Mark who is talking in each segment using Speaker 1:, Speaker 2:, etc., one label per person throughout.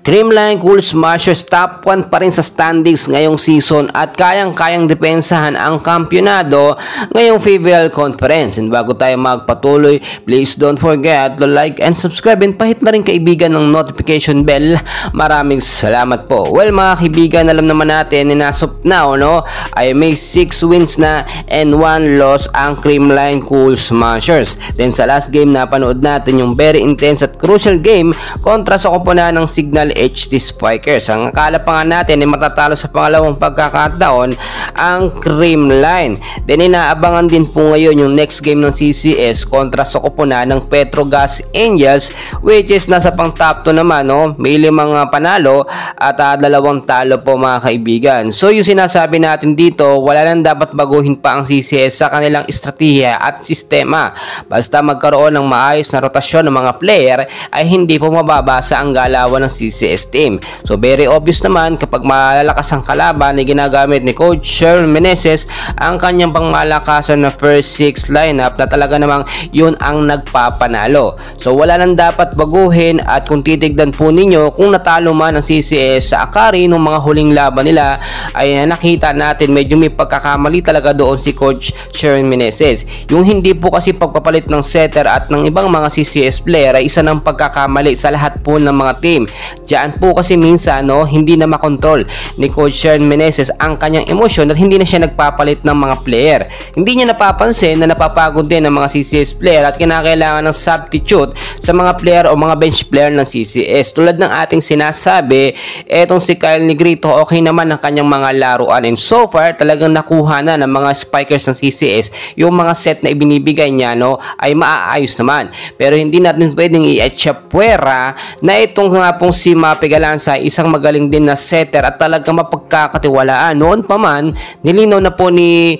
Speaker 1: Creamline Cool Smashers top 1 pa rin sa standings ngayong season at kayang-kayang depensahan ang kampyonado ngayong FIVL Conference. And bago tayo magpatuloy, please don't forget to like and subscribe and pahit na rin kaibigan ng notification bell. Maraming salamat po. Well mga kaibigan, alam naman natin na as of now ay may 6 wins na and 1 loss ang Creamline Cool Smashers. Then sa last game na panood natin yung very intense at crucial game kontra sa koponan ng Signal HD Spikers. Ang akala pa nga natin ay matatalo sa pangalawang pagkakataon ang Creamline. Then inaabangan din po ngayon yung next game ng CCS kontra sa koponan ng Petrogas Angels, which is nasa pang top 2 naman, may 5 panalo at 2 talo po mga kaibigan. So yung sinasabi natin dito, wala nang dapat baguhin pa ang CCS sa kanilang estratehiya at sistema. Basta magkaroon ng maayos na rotasyon ng mga player ay hindi po mababasa ang galawan ng CCS team. So very obvious naman kapag malalakas ang kalaban ay ginagamit ni Coach Sherwin Meneses ang kanyang pangmalakasan na first 6 lineup na talaga namang yun ang nagpapanalo. So wala nang dapat baguhin at kung titignan po ninyo kung natalo man ang CCS sa Akari nung mga huling laban nila ay nakita natin medyo may pagkakamali talaga doon si Coach Sherwin Meneses. Yung hindi po kasi pagpapalit ng setter at ng ibang mga CCS player ay isa ng pagkakamali sa lahat po ng mga team. Diyan po kasi minsan hindi na makontrol ni Coach Sherwin Meneses ang kanyang emosyon at hindi na siya nagpapalit ng mga player. Hindi niya napapansin na napapagod din ang mga CCS player at kinakailangan ng substitute sa mga player o mga bench player ng CCS. Tulad ng ating sinasabi, etong si Kyle Negrito okay naman ang kanyang mga laruan and so far talagang nakuha na ng mga spikers ng CCS yung mga set na ibinibigay niya ay maaayos naman. Pero hindi natin pwedeng i-etchapuera na itong nga pong si Mape Galanza isang magaling din na setter at talagang mapagkakatiwalaan. Noon pa man, nilinaw na po ni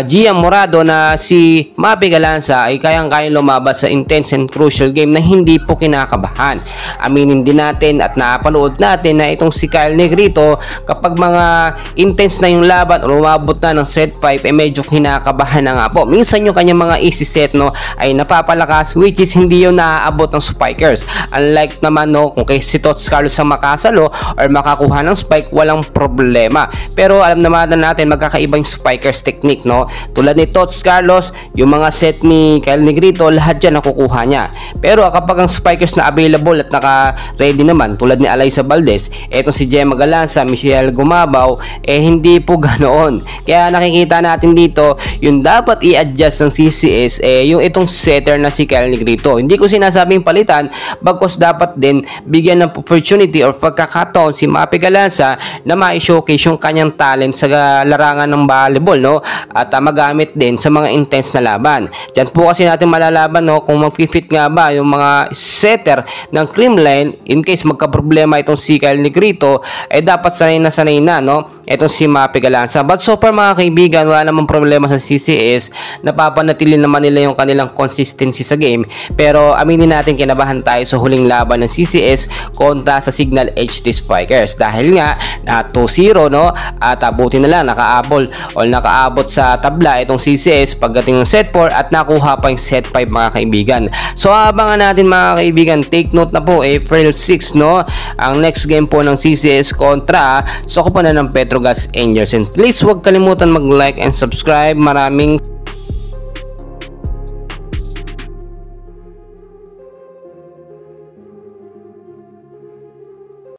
Speaker 1: Gian Morado na si Mape Galanza ay kayang-kayang lumabas sa intense and crucial game na hindi po kinakabahan. Aminin din natin at napanood natin na itong si Kyle Negrito kapag mga intense na yung laban o umabot na ng set 5 ay medyo kinakabahan na nga po. Minsan yung kanyang mga easy set ay napapalakas, which is hindi yung naaabot ng spikers. Unlike naman kung kay si Tots Carlos ang makasalo or makakuha ng spike, walang problema. Pero alam naman natin magkakaiba yung spikers technique, tulad ni Tots Carlos, yung mga set ni Kyle Negrito, lahat dyan nakukuha niya. Pero kapag ang spikers na available at naka-ready naman, tulad ni Alyssa Valdez, etong si Gemma Galanza, Michelle Gumabaw, hindi po ganoon. Kaya nakikita natin dito, yung dapat i-adjust ng CCS, yung itong setter na si Kyle Negrito. Hindi ko sinasabing palitan, bagkos dapat din bigyan ng opportunity or pagkakataon si Mape Galanza na ma-showcase yung kanyang talent sa larangan ng volleyball, at magamit din sa mga intense na laban. Diyan po kasi natin malalaban kung mag-fit nga ba yung mga setter ng Creamline in case magka-problema itong si Kyle Negrito, dapat sanay na itong si Mape Galanza. But so far mga kaibigan, wala namang problema sa CCS, napapanatili naman nila yung kanilang consistency sa game. Pero aminin natin, kinabahan tayo sa huling laban ng CCS kontra sa Signal HD Spikers dahil nga na 2-0 at buti na lang nakaabot sa tabla itong CCS pagdating ng set 4 at nakuha pa yung set 5 mga kaibigan. So abangan natin mga kaibigan, take note na po April 6 ang next game po ng CCS kontra sa koponan ng Petrogas Angels. And please huwag kalimutan mag-like and subscribe. Maraming